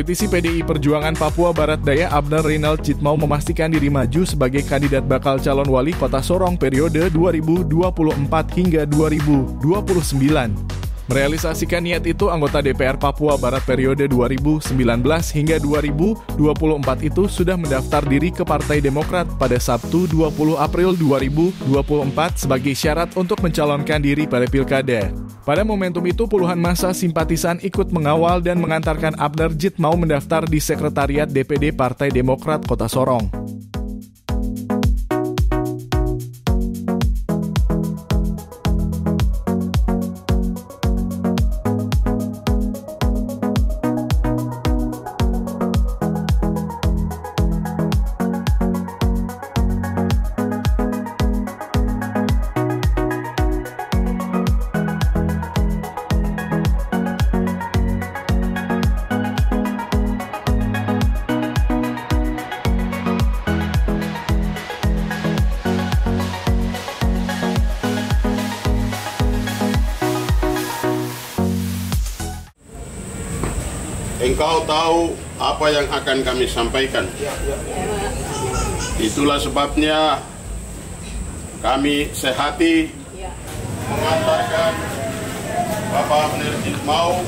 Politisi PDI Perjuangan Papua Barat Daya Abner Rinald Jitmau memastikan diri maju sebagai kandidat bakal calon wali kota Sorong periode 2024 hingga 2029. Merealisasikan niat itu, anggota DPR Papua Barat periode 2019 hingga 2024 itu sudah mendaftar diri ke Partai Demokrat pada Sabtu 20 April 2024 sebagai syarat untuk mencalonkan diri pada pilkada. Pada momentum itu, puluhan massa simpatisan ikut mengawal dan mengantarkan Abner Jitmau mendaftar di Sekretariat DPD Partai Demokrat Kota Sorong. Engkau tahu apa yang akan kami sampaikan. Itulah sebabnya kami sehati mengantarkan Bapak Abner Jitmau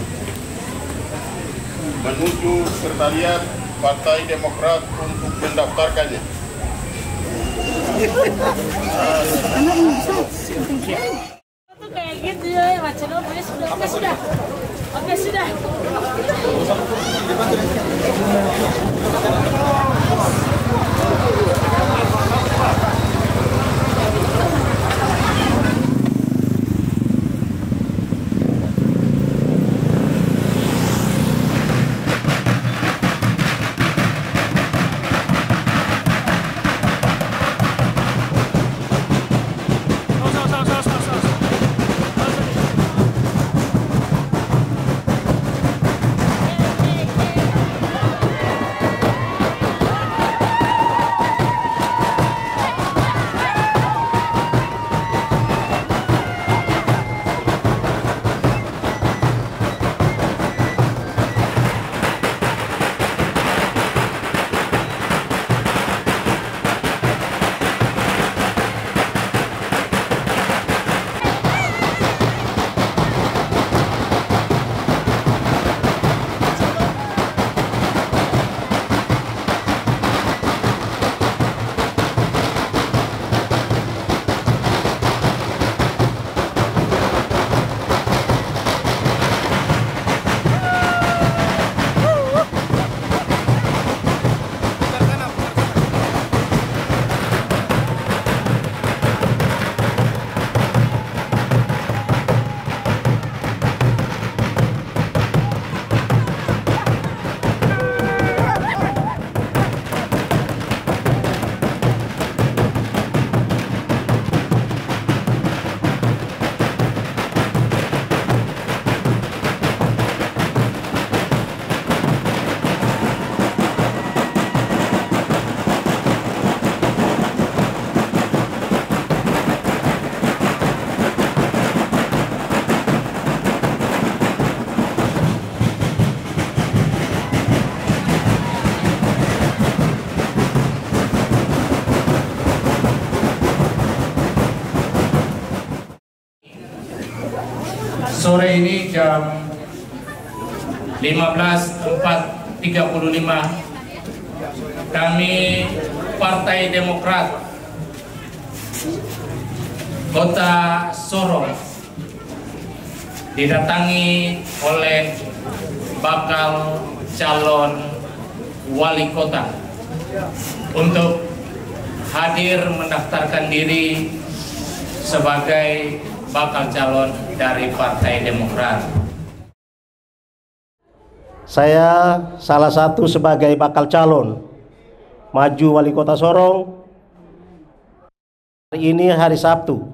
menuju Sekretariat Partai Demokrat untuk mendaftarkannya. Kayak gitu ya, macam sudah. Oke, sudah. Sore ini jam 15.35 kami Partai Demokrat Kota Sorong didatangi oleh bakal calon wali kota untuk hadir mendaftarkan diri sebagai bakal calon dari Partai Demokrat. Saya salah satu sebagai bakal calon maju wali kota Sorong. Hari ini hari Sabtu,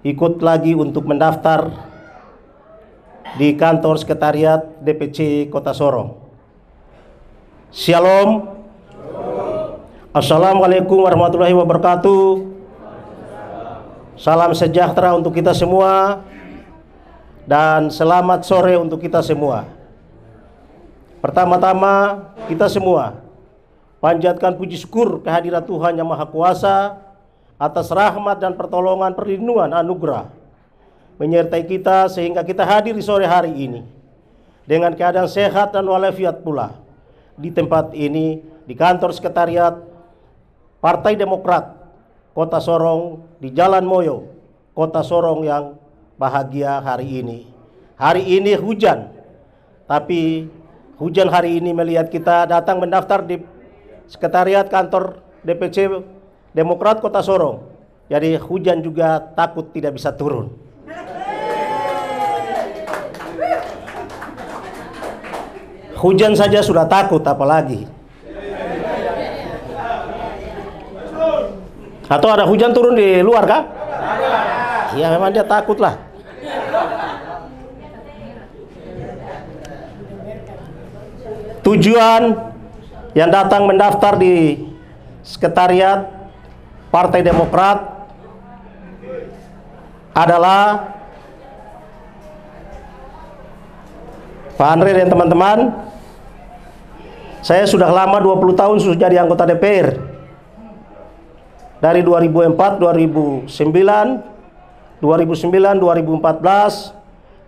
ikut lagi untuk mendaftar di kantor sekretariat DPC Kota Sorong. Shalom. Assalamualaikum warahmatullahi wabarakatuh. Salam sejahtera untuk kita semua dan selamat sore untuk kita semua. Pertama-tama kita semua panjatkan puji syukur kehadirat Tuhan Yang Maha Kuasa atas rahmat dan pertolongan, perlindungan, anugerah menyertai kita sehingga kita hadir di sore hari ini dengan keadaan sehat dan walafiat pula di tempat ini, di kantor sekretariat Partai Demokrat Kota Sorong di Jalan Moyo, Kota Sorong yang bahagia hari ini. Hari ini hujan, tapi hujan hari ini melihat kita datang mendaftar di sekretariat kantor DPC Demokrat Kota Sorong. Jadi hujan juga takut tidak bisa turun. Hujan saja sudah takut, apalagi. Atau ada hujan turun di luar kah? Ya memang dia takut lah. Tujuan yang datang mendaftar di sekretariat Partai Demokrat adalah Pak Andre dan teman-teman. Saya sudah lama 20 tahun sudah jadi anggota DPR. Dari 2004, 2009, 2014,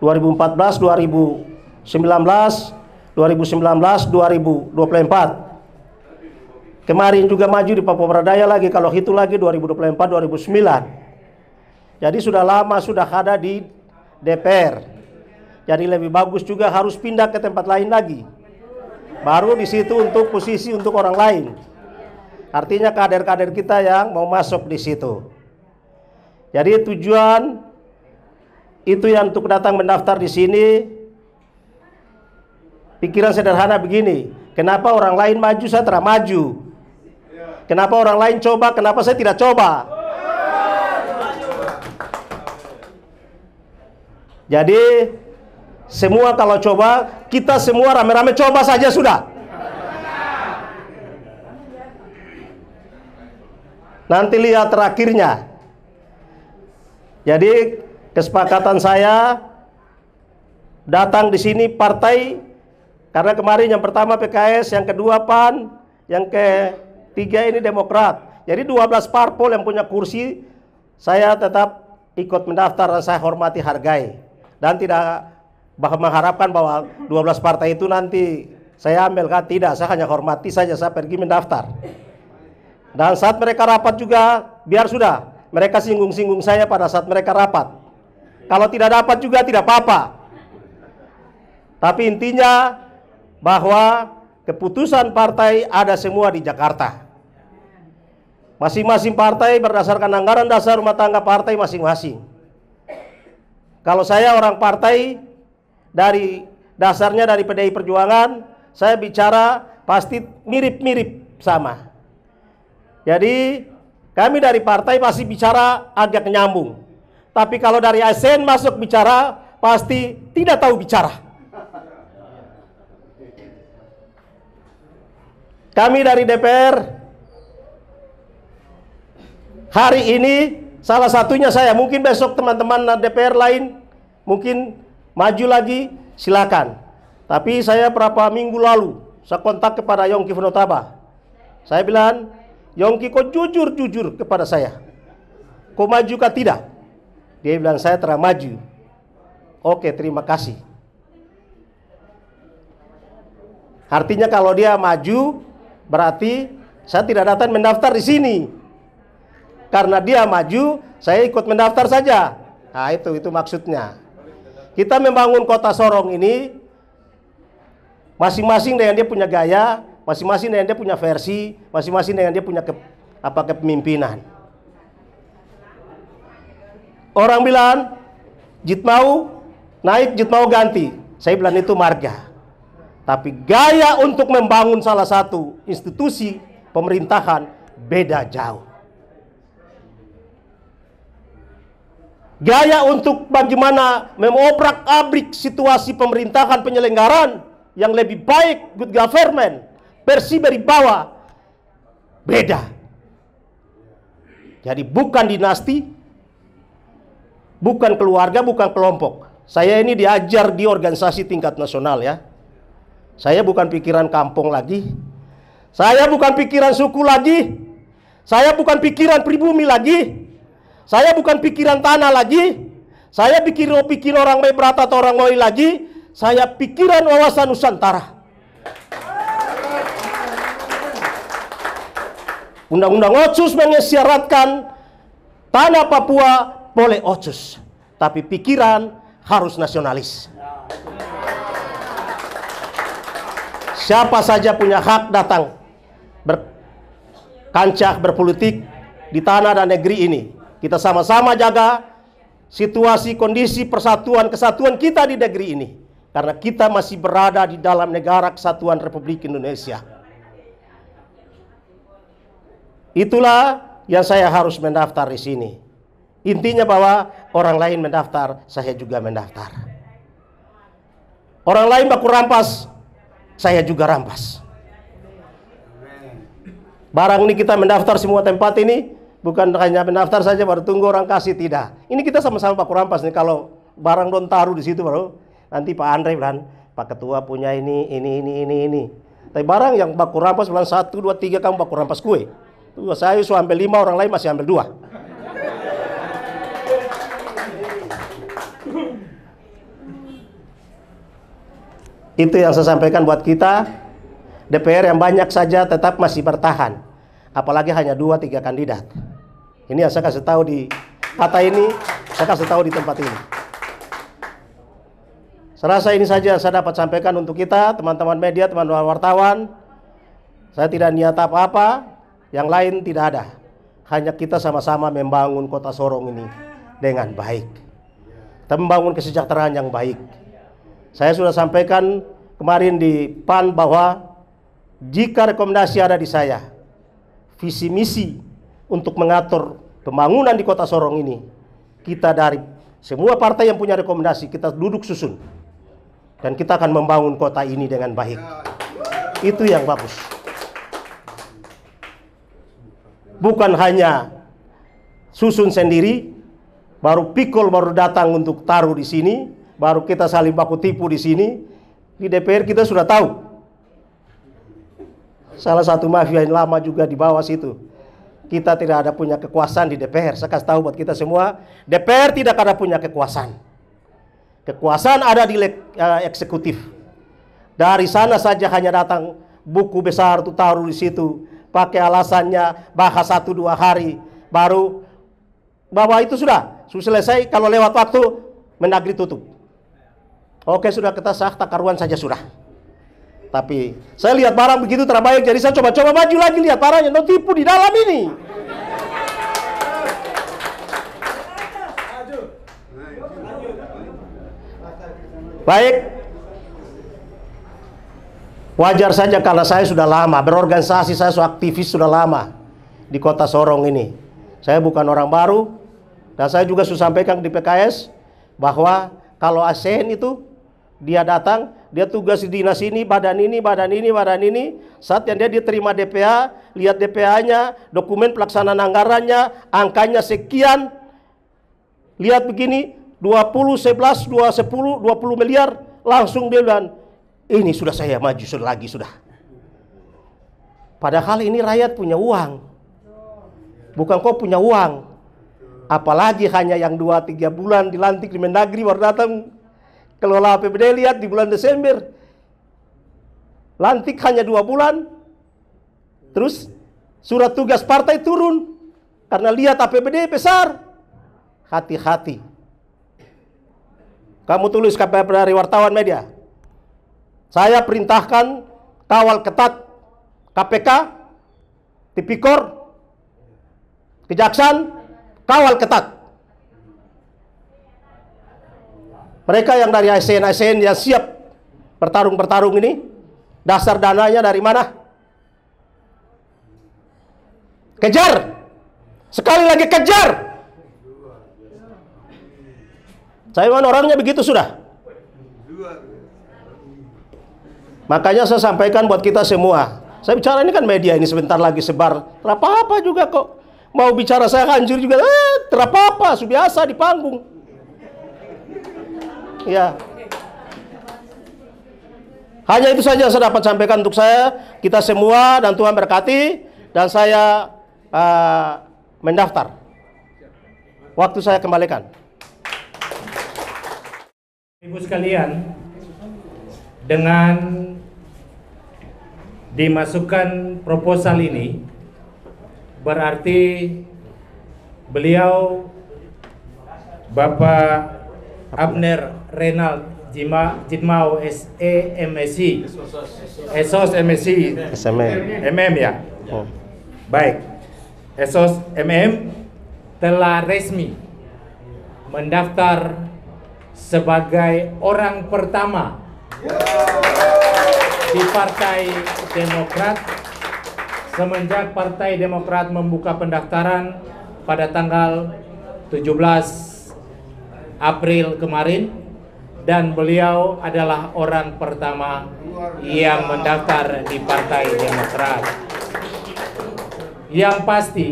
2019, 2024. Kemarin juga maju di Papua Barat Daya lagi, kalau itu lagi 2024, 2009. Jadi sudah lama sudah ada di DPR. Jadi lebih bagus juga harus pindah ke tempat lain lagi. Baru di situ untuk posisi untuk orang lain. Artinya kader-kader kita yang mau masuk di situ. Jadi tujuan itu yang untuk datang mendaftar di sini. Pikiran sederhana begini, kenapa orang lain maju saya tidak maju? Kenapa orang lain coba, kenapa saya tidak coba? Jadi semua kalau coba, kita semua rame-rame coba saja sudah. Nanti lihat terakhirnya. Jadi kesepakatan saya datang di sini partai, karena kemarin yang pertama PKS, yang kedua PAN, yang ketiga ini Demokrat. Jadi 12 parpol yang punya kursi, saya tetap ikut mendaftar dan saya hormati, hargai. Dan tidak mengharapkan bahwa 12 partai itu nanti saya ambil, kan? Tidak, saya hanya hormati saja, saya pergi mendaftar. Dan saat mereka rapat juga, biar sudah, mereka singgung-singgung saya pada saat mereka rapat. Kalau tidak dapat juga tidak apa-apa. Tapi intinya bahwa keputusan partai ada semua di Jakarta. Masing-masing partai berdasarkan anggaran dasar rumah tangga partai masing-masing. Kalau saya orang partai, dari dasarnya dari PDI Perjuangan, saya bicara pasti mirip-mirip sama. Jadi kami dari partai pasti bicara agak nyambung. Tapi kalau dari ASN masuk bicara pasti tidak tahu bicara. Kami dari DPR hari ini salah satunya saya, mungkin besok teman-teman DPR lain mungkin maju lagi, silakan. Tapi saya berapa minggu lalu saya kontak kepada Yongki Fonotaba. Saya bilang, Yongki kok jujur kepada saya, kok maju kah tidak? Dia bilang saya telah maju. Oke, terima kasih. Artinya kalau dia maju, berarti saya tidak datang mendaftar di sini. Karena dia maju, saya ikut mendaftar saja. Nah itu maksudnya. Kita membangun Kota Sorong ini masing-masing dengan dia punya gaya, masing-masing dengan dia punya versi, masing-masing dengan dia punya kepemimpinan. Orang bilang Jit mau naik, Jit mau ganti. Saya bilang itu marga. Tapi gaya untuk membangun salah satu institusi pemerintahan beda jauh. Gaya untuk bagaimana mengobrak-abrik situasi pemerintahan penyelenggaraan yang lebih baik, good government, versi dari bawah, beda. Jadi bukan dinasti, bukan keluarga, bukan kelompok. Saya ini diajar di organisasi tingkat nasional ya. Saya bukan pikiran kampung lagi. Saya bukan pikiran suku lagi. Saya bukan pikiran pribumi lagi. Saya bukan pikiran tanah lagi. Saya pikir orang Mebrata atau orang Moi lagi. Saya pikiran wawasan Nusantara. Undang-undang Otsus mengisyaratkan tanah Papua boleh Otsus, tapi pikiran harus nasionalis. Siapa saja punya hak datang berkancah berpolitik di tanah dan negeri ini. Kita sama-sama jaga situasi, kondisi, persatuan, kesatuan kita di negeri ini. Karena kita masih berada di dalam negara kesatuan Republik Indonesia. Itulah yang saya harus mendaftar di sini. Intinya bahwa orang lain mendaftar, saya juga mendaftar. Orang lain baku rampas, saya juga rampas. Barang ini kita mendaftar semua tempat ini, bukan hanya mendaftar saja baru tunggu orang kasih, tidak. Ini kita sama-sama baku rampas nih. Kalau barang don taruh di situ baru nanti Pak Andre bilang, Pak Ketua punya ini. Tapi barang yang baku rampas bilang 1, 2, 3 kamu baku rampas kue. Saya sudah ambil 5, orang lain masih ambil 2. Itu yang saya sampaikan buat kita. DPR yang banyak saja tetap masih bertahan. Apalagi hanya 2-3 kandidat. Ini yang saya kasih tahu di kata ini, saya kasih tahu di tempat ini. Saya rasa ini saja saya dapat sampaikan untuk kita, teman-teman media, teman-teman wartawan. Saya tidak niat apa-apa. Yang lain tidak ada. Hanya kita sama-sama membangun kota Sorong ini dengan baik. Kita membangun kesejahteraan yang baik. Saya sudah sampaikan kemarin di PAN bahwa jika rekomendasi ada di saya, visi misi untuk mengatur pembangunan di kota Sorong ini, kita dari semua partai yang punya rekomendasi, kita duduk susun. Dan kita akan membangun kota ini dengan baik. Itu yang bagus. Bukan hanya susun sendiri, baru pikul baru datang untuk taruh di sini, baru kita saling baku tipu di sini. Di DPR kita sudah tahu. Salah satu mafia yang lama juga di bawah situ. Kita tidak ada punya kekuasaan di DPR. Saya kasih tahu buat kita semua, DPR tidak ada punya kekuasaan. Kekuasaan ada di eksekutif. Dari sana saja hanya datang buku besar itu taruh di situ. Pakai alasannya bahas 1-2 hari, baru bahwa itu sudah selesai. Kalau lewat waktu Mendagri tutup. Oke, sudah kita sah takaruan saja sudah. Tapi saya lihat barang begitu terbaik, jadi saya coba-coba maju lagi lihat barangnya, no tipu di dalam ini. Baik. Wajar saja karena saya sudah lama berorganisasi, saya sudah aktivis sudah lama di kota Sorong ini. Saya bukan orang baru. Dan saya juga sudah sampaikan di PKS bahwa kalau ASN itu dia datang, dia tugas di dinas ini, badan ini. Saat yang dia diterima DPA, lihat DPA-nya, dokumen pelaksanaan anggarannya, angkanya sekian. Lihat begini, 20, 11, 10, 20 miliar, langsung dia bilang, ini sudah saya maju sudah. Padahal ini rakyat punya uang. Bukan kau punya uang. Apalagi hanya yang 2-3 bulan dilantik di Mendagri baru datang kelola APBD, lihat di bulan Desember. Lantik hanya 2 bulan. Terus surat tugas partai turun. Karena lihat APBD besar. Hati-hati. Kamu tulis dari wartawan media. Saya perintahkan kawal ketat KPK, Tipikor, Kejaksaan, kawal ketat. Mereka yang dari ASN yang siap bertarung ini, dasar dananya dari mana? Kejar! Sekali lagi kejar! Saya orangnya begitu sudah. Makanya saya sampaikan buat kita semua. Saya bicara ini kan media ini sebentar lagi sebar. Terapa-apa juga kok. Mau bicara saya hancur juga. Terapa-apa, sudah biasa di panggung. Ya. Hanya itu saja saya dapat sampaikan untuk saya, kita semua, dan Tuhan berkati, dan saya mendaftar. Waktu saya kembalikan. Ibu sekalian, dengan dimasukkan proposal ini, berarti beliau Bapak Abner Renald Jitmau SEMSI Esos MSI MM ya. Baik, Esos MM telah resmi mendaftar sebagai orang pertama di Partai Demokrat semenjak Partai Demokrat membuka pendaftaran pada tanggal 17 April kemarin, dan beliau adalah orang pertama yang mendaftar di Partai Demokrat. Yang pasti,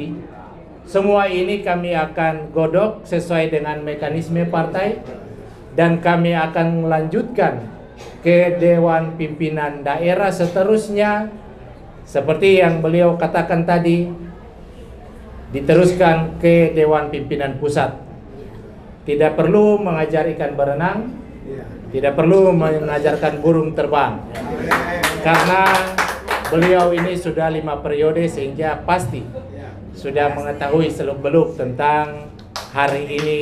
semua ini kami akan godok sesuai dengan mekanisme partai, dan kami akan melanjutkan ke Dewan Pimpinan Daerah seterusnya, seperti yang beliau katakan tadi, diteruskan ke Dewan Pimpinan Pusat. Tidak perlu mengajar ikan berenang, tidak perlu mengajarkan burung terbang, karena beliau ini sudah 5 periode, sehingga pasti sudah mengetahui seluk-beluk tentang hari ini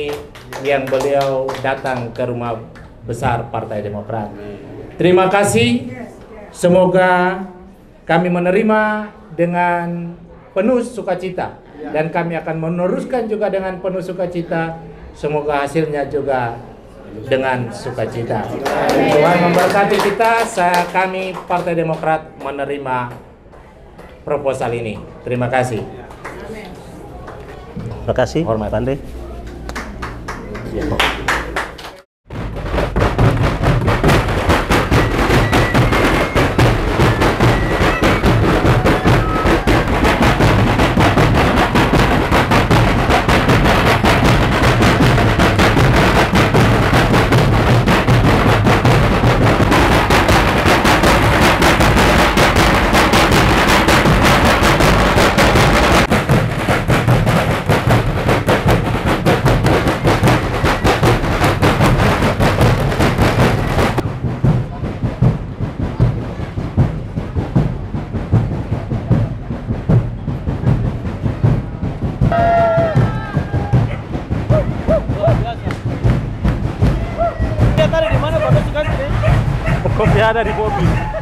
yang beliau datang ke rumah besar Partai Demokrat. Terima kasih, semoga kami menerima dengan penuh sukacita, dan kami akan meneruskan juga dengan penuh sukacita. Semoga hasilnya juga dengan sukacita. Tuhan memberkati kita. Kami Partai Demokrat menerima proposal ini. Terima kasih. Terima kasih, Hormat. Pandey. Kopi ada di mobil.